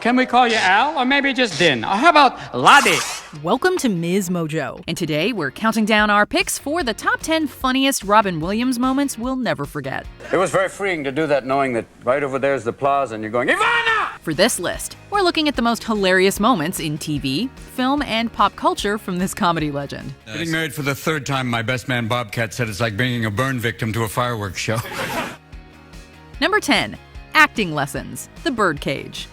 Can we call you Al, or maybe just Din? Or how about Laddie? Welcome to MsMojo, and today we're counting down our picks for the top 10 funniest Robin Williams moments we'll never forget. It was very freeing to do that knowing that right over there's the plaza and you're going, Ivana! For this list, we're looking at the most hilarious moments in TV, film, and pop culture from this comedy legend. Getting married for the third time, my best man Bobcat said it's like bringing a burn victim to a fireworks show. Number 10, acting lessons, The Birdcage.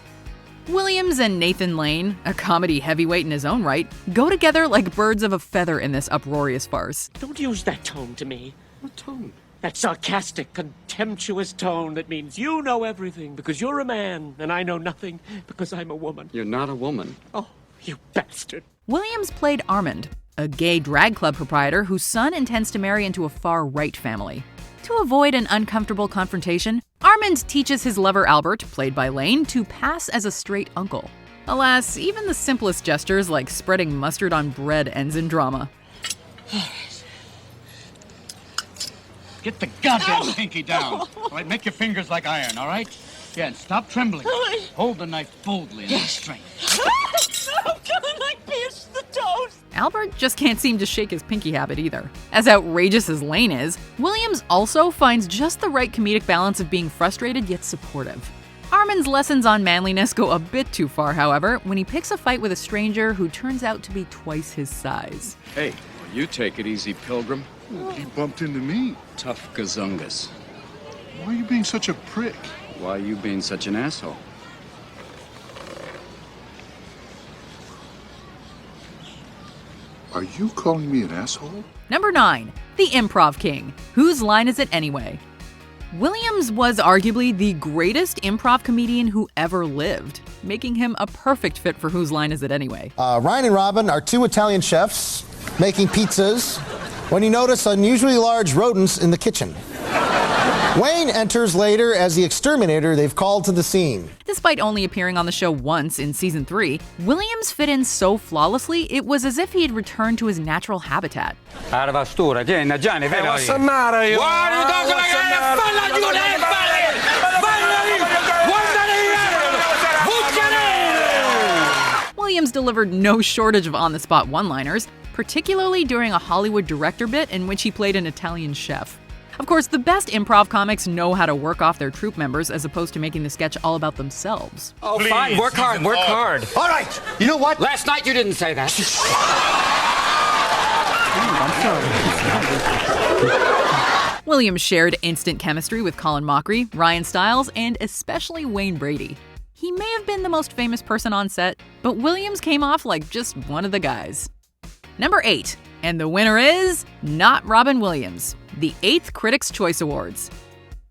Williams and Nathan Lane, a comedy heavyweight in his own right, go together like birds of a feather in this uproarious farce. Don't use that tone to me. What tone? That sarcastic, contemptuous tone that means you know everything because you're a man and I know nothing because I'm a woman. You're not a woman. Oh, you bastard. Williams played Armand, a gay drag club proprietor whose son intends to marry into a far-right family. To avoid an uncomfortable confrontation, Armand teaches his lover Albert, played by Lane, to pass as a straight uncle. Alas, even the simplest gestures like spreading mustard on bread ends in drama. Get the goddamn pinky down. All right, make your fingers like iron, all right? Yeah, and stop trembling. Hold the knife boldly and with strength. I pierced the toes. Albert just can't seem to shake his pinky habit either. As outrageous as Lane is, Williams also finds just the right comedic balance of being frustrated yet supportive. Armand's lessons on manliness go a bit too far, however, when he picks a fight with a stranger who turns out to be twice his size. Hey, you take it easy, Pilgrim. He bumped into me. Tough gazungus. Why are you being such a prick? Why are you being such an asshole? Are you calling me an asshole? Number 9, the Improv King. Whose line is it anyway? Williams was arguably the greatest improv comedian who ever lived, making him a perfect fit for Whose Line Is It Anyway? Ryan and Robin are two Italian chefs making pizzas when you notice unusually large rodents in the kitchen. Wayne enters later as the exterminator they've called to the scene. Despite only appearing on the show once in season 3, Williams fit in so flawlessly it was as if he had returned to his natural habitat. Williams delivered no shortage of on-the-spot one-liners, particularly during a Hollywood director bit in which he played an Italian chef. Of course, the best improv comics know how to work off their troupe members as opposed to making the sketch all about themselves. Oh, please, fine, work hard, work hard. All right, you know what? Last night you didn't say that. Williams shared instant chemistry with Colin Mockery, Ryan Stiles, and especially Wayne Brady. He may have been the most famous person on set, but Williams came off like just one of the guys. Number 8, and the winner is not Robin Williams, the 8th Critics' Choice Awards.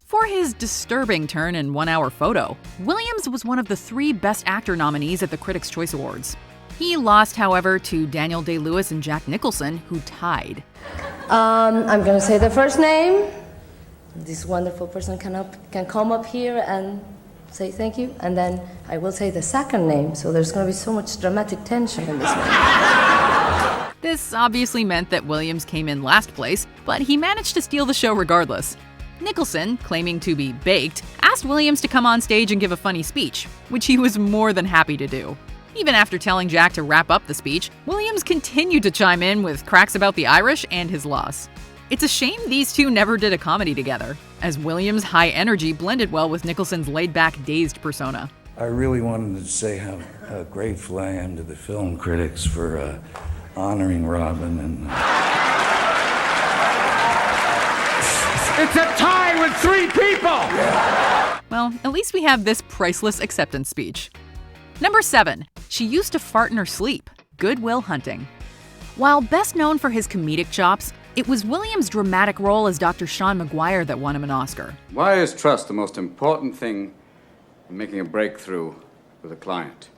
For his disturbing turn in 1 Hour Photo, Williams was one of the 3 Best Actor nominees at the Critics' Choice Awards. He lost, however, to Daniel Day-Lewis and Jack Nicholson, who tied. I'm going to say the first name. This wonderful person can come up here and say thank you, and then I will say the second name, so there's going to be so much dramatic tension in this one. This obviously meant that Williams came in last place, but he managed to steal the show regardless. Nicholson, claiming to be baked, asked Williams to come on stage and give a funny speech, which he was more than happy to do. Even after telling Jack to wrap up the speech, Williams continued to chime in with cracks about the Irish and his loss. It's a shame these two never did a comedy together, as Williams' high energy blended well with Nicholson's laid-back, dazed persona. I really wanted to say how grateful I am to the film critics for honoring Robin and... It's a tie with 3 people! Well, at least we have this priceless acceptance speech. Number 7, she used to fart in her sleep, Good Will Hunting. While best known for his comedic chops, it was Williams' dramatic role as Dr. Sean Maguire that won him an Oscar. Why is trust the most important thing in making a breakthrough with a client?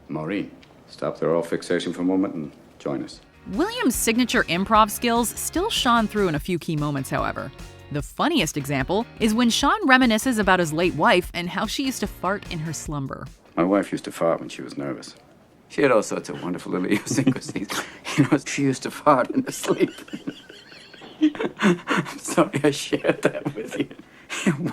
Maureen, stop the oral fixation for a moment and join us. Williams' signature improv skills still shone through in a few key moments, however. The funniest example is when Sean reminisces about his late wife and how she used to fart in her slumber. My wife used to fart when she was nervous. She had all sorts of wonderful little idiosyncrasies. You know, she used to fart in her sleep. I'm sorry I shared that with you.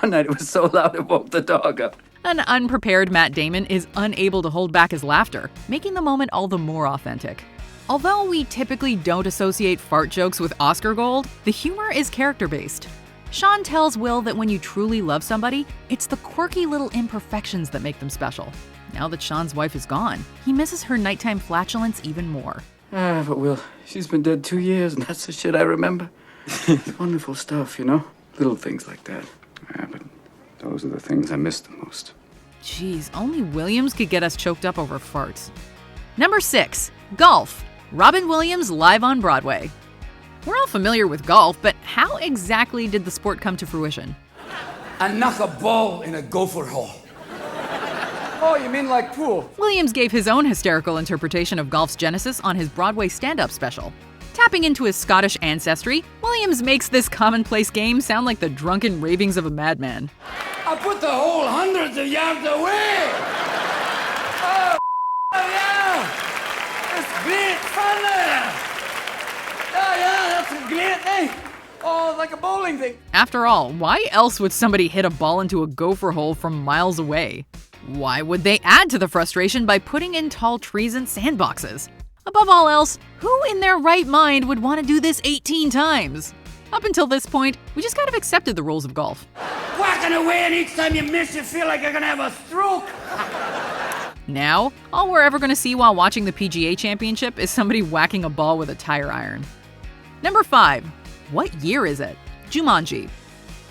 One night it was so loud it woke the dog up. An unprepared Matt Damon is unable to hold back his laughter, making the moment all the more authentic. Although we typically don't associate fart jokes with Oscar gold, the humor is character-based. Sean tells Will that when you truly love somebody, it's the quirky little imperfections that make them special. Now that Sean's wife is gone, he misses her nighttime flatulence even more. But Will, she's been dead 2 years, and that's the shit I remember. It's wonderful stuff, you know? Little things like that. Yeah, but those are the things I miss the most. Jeez, only Williams could get us choked up over farts. Number 6, golf. Robin Williams live on Broadway. We're all familiar with golf, but how exactly did the sport come to fruition? I knock a ball in a gopher hole. Oh, you mean like pool? Williams gave his own hysterical interpretation of golf's genesis on his Broadway stand-up special. Tapping into his Scottish ancestry, Williams makes this commonplace game sound like the drunken ravings of a madman. I put the hole hundreds of yards away. Oh, yeah. It's great fun there. Oh, yeah, that's a great thing. Oh, like a bowling thing. After all, why else would somebody hit a ball into a gopher hole from miles away? Why would they add to the frustration by putting in tall trees and sandboxes? Above all else, who in their right mind would want to do this 18 times? Up until this point, we just kind of accepted the rules of golf. Whacking away, and each time you miss, you feel like you're gonna have a stroke. Now, all we're ever going to see while watching the PGA Championship is somebody whacking a ball with a tire iron. Number 5. What year is it? Jumanji.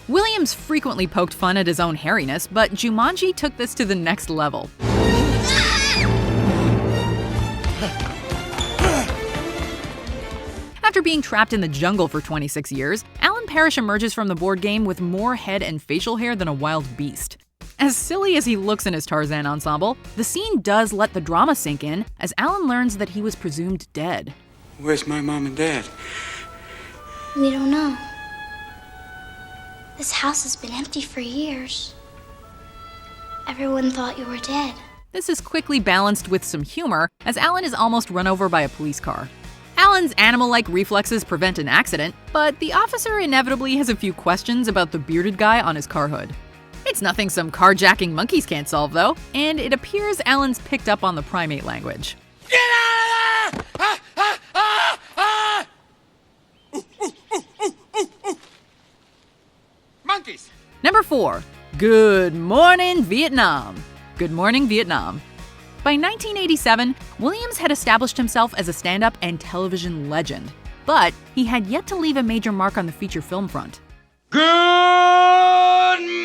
Williams frequently poked fun at his own hairiness, but Jumanji took this to the next level. After being trapped in the jungle for 26 years, Alan Parrish emerges from the board game with more head and facial hair than a wild beast. As silly as he looks in his Tarzan ensemble, the scene does let the drama sink in as Alan learns that he was presumed dead. Where's my mom and dad? We don't know. This house has been empty for years. Everyone thought you were dead. This is quickly balanced with some humor as Alan is almost run over by a police car. Alan's animal-like reflexes prevent an accident, but the officer inevitably has a few questions about the bearded guy on his car hood. It's nothing some carjacking monkeys can't solve, though, and it appears Alan's picked up on the primate language. Get out of there! Ah, ah, ah, ah! Monkeys! Number 4. Good Morning, Vietnam. Good Morning, Vietnam. By 1987, Williams had established himself as a stand-up and television legend, but he had yet to leave a major mark on the feature film front. Good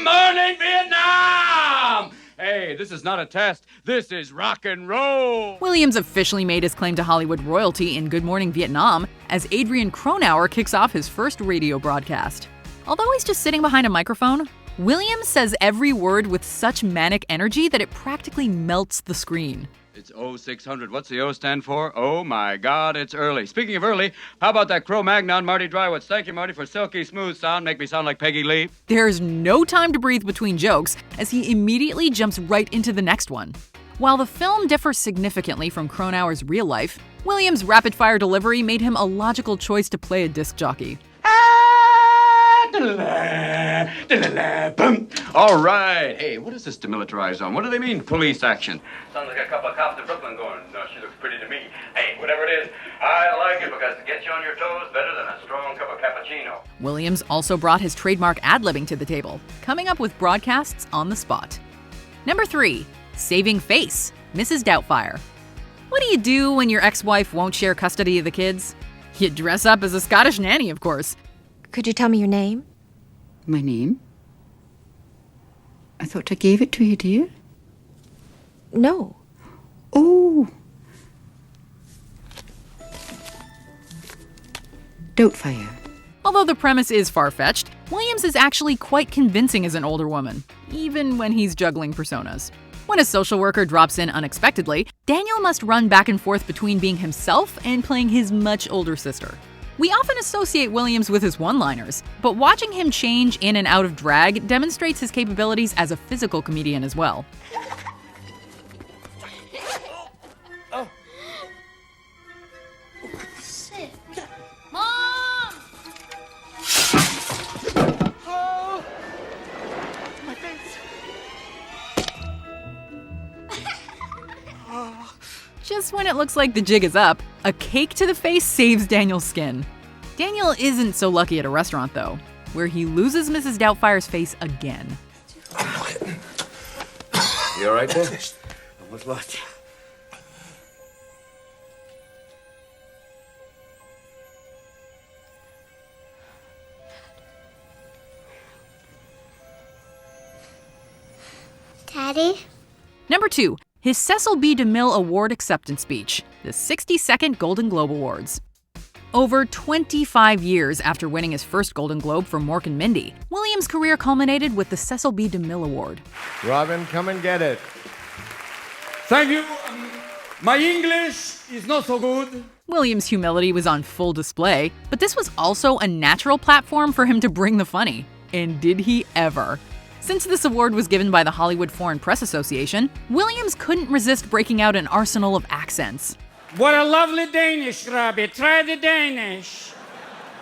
morning, Vietnam! Hey, this is not a test. This is rock and roll. Williams officially made his claim to Hollywood royalty in Good Morning Vietnam as Adrian Cronauer kicks off his first radio broadcast. Although he's just sitting behind a microphone, Williams says every word with such manic energy that it practically melts the screen. It's 0600. What's the O stand for? Oh my God, it's early. Speaking of early, how about that Cro-Magnon Marty Drywitz? Thank you, Marty, for silky smooth sound. Make me sound like Peggy Lee. There's no time to breathe between jokes as he immediately jumps right into the next one. While the film differs significantly from Cronauer's real life, Williams' rapid-fire delivery made him a logical choice to play a disc jockey. All right. Hey, what is this demilitarized zone? What do they mean, police action? Sounds like a couple of cops in Brooklyn going, no, she looks pretty to me. Hey, whatever it is, I like it because it gets you on your toes better than a strong cup of cappuccino. Williams also brought his trademark ad-libbing to the table, coming up with broadcasts on the spot. Number 3. Saving face, Mrs. Doubtfire. What do you do when your ex-wife won't share custody of the kids? You dress up as a Scottish nanny, of course. Could you tell me your name? My name? I thought I gave it to you, dear. No. Oh. Doubtfire. Although the premise is far-fetched, Williams is actually quite convincing as an older woman, even when he's juggling personas. When a social worker drops in unexpectedly, Daniel must run back and forth between being himself and playing his much older sister. We often associate Williams with his one-liners, but watching him change in and out of drag demonstrates his capabilities as a physical comedian as well. Sit. Mom! Just when it looks like the jig is up, a cake to the face saves Daniel's skin. Daniel isn't so lucky at a restaurant, though, where he loses Mrs. Doubtfire's face again. You all right there? Almost lost you. Daddy? Number 2, his Cecil B. DeMille Award Acceptance Speech, the 62nd Golden Globe Awards. Over 25 years after winning his first Golden Globe for Mork and Mindy, Williams' career culminated with the Cecil B. DeMille Award. Robin, come and get it. Thank you. My English is not so good. Williams' humility was on full display, but this was also a natural platform for him to bring the funny. And did he ever? Since this award was given by the Hollywood Foreign Press Association, Williams couldn't resist breaking out an arsenal of accents. What a lovely Danish, Robbie. Try the Danish.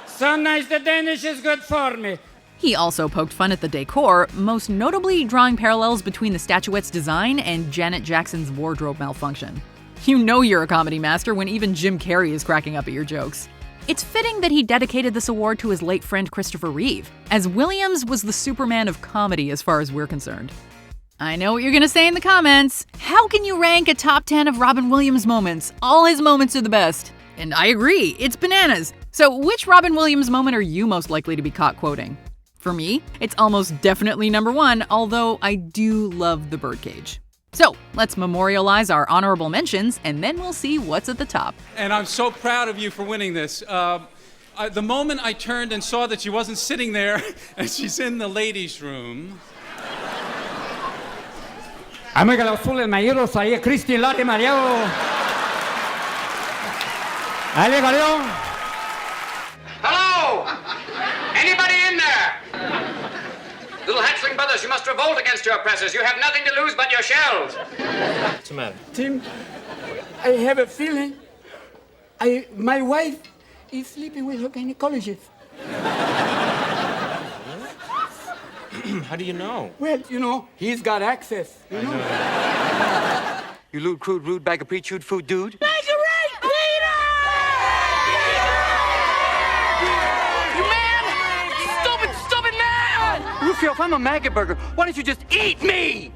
So nice, the Danish is good for me. He also poked fun at the decor, most notably drawing parallels between the statuette's design and Janet Jackson's wardrobe malfunction. You know you're a comedy master when even Jim Carrey is cracking up at your jokes. It's fitting that he dedicated this award to his late friend Christopher Reeve, as Williams was the Superman of comedy as far as we're concerned. I know what you're gonna say in the comments. How can you rank a top 10 of Robin Williams moments? All his moments are the best. And I agree, it's bananas. So which Robin Williams moment are you most likely to be caught quoting? For me, it's almost definitely number 1, although I do love the birdcage. So let's memorialize our honorable mentions, and then we'll see what's at the top. And I'm so proud of you for winning this. The moment I turned and saw that she wasn't sitting there, and she's in the ladies' room. Amiga los azules, mayeros, ahí Cristi, Lari, Mariano. Ale, Galeón. Hello! Anybody in there? Little hatchling brothers, you must revolt against your oppressors. You have nothing to lose but your shells. What's the matter? Tim, I have a feeling my wife is sleeping with her gynecologist. How do you know? Well, you know, he's got access, you know. You lewd, crude, rude, bag of pre-chewed food, dude. That's right, Peter! You man! Stupid man! Rufio, if I'm a maggot burger, why don't you just eat me?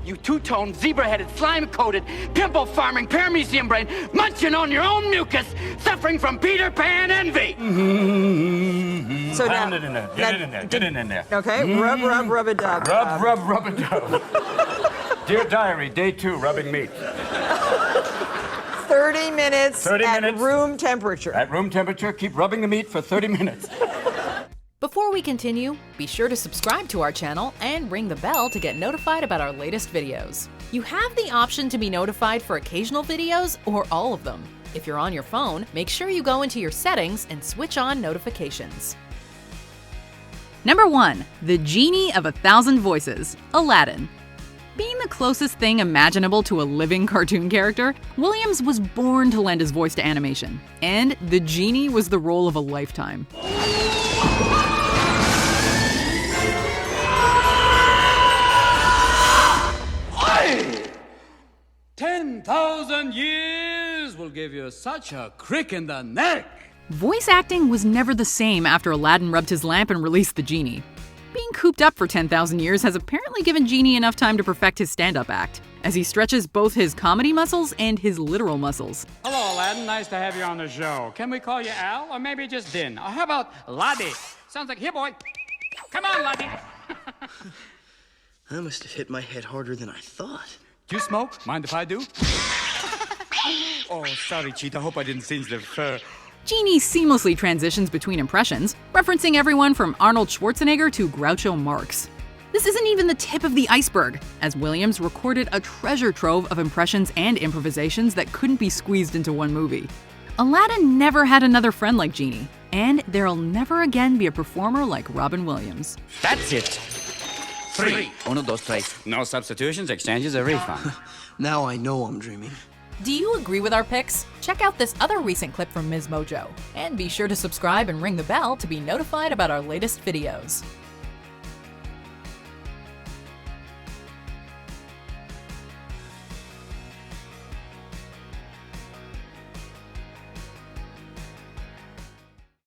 You two-toned, zebra-headed, slime-coated, pimple-farming, paramecium brain, munching on your own mucus, suffering from Peter Pan envy. So now, Pound it in there. Get it in there. Get it in there. Okay, rub a dub. Rub a dub. Dear Diary, day 2, rubbing meat. 30 minutes 30 at minutes. room temperature. At room temperature, keep rubbing the meat for 30 minutes. Before we continue, be sure to subscribe to our channel and ring the bell to get notified about our latest videos. You have the option to be notified for occasional videos or all of them. If you're on your phone, make sure you go into your settings and switch on notifications. Number 1, the Genie of 1,000 Voices, Aladdin. Being the closest thing imaginable to a living cartoon character, Williams was born to lend his voice to animation, and the Genie was the role of a lifetime. 10,000 years will give you such a crick in the neck. Voice acting was never the same after Aladdin rubbed his lamp and released the Genie. Being cooped up for 10,000 years has apparently given Genie enough time to perfect his stand-up act, as he stretches both his comedy muscles and his literal muscles. Hello, Aladdin. Nice to have you on the show. Can we call you Al, or maybe just Din? Or how about Laddie? Sounds like, here, boy. Come on, Laddie. I must have hit my head harder than I thought. Do you smoke? Mind if I do? Oh, sorry, Cheetah. Hope I didn't singe the fur. Genie seamlessly transitions between impressions, referencing everyone from Arnold Schwarzenegger to Groucho Marx. This isn't even the tip of the iceberg, as Williams recorded a treasure trove of impressions and improvisations that couldn't be squeezed into one movie. Aladdin never had another friend like Genie, and there'll never again be a performer like Robin Williams. That's it. 3. 1, 2, 3. No substitutions, exchanges, a refund. Now I know I'm dreaming. Do you agree with our picks? Check out this other recent clip from MsMojo, and be sure to subscribe and ring the bell to be notified about our latest videos.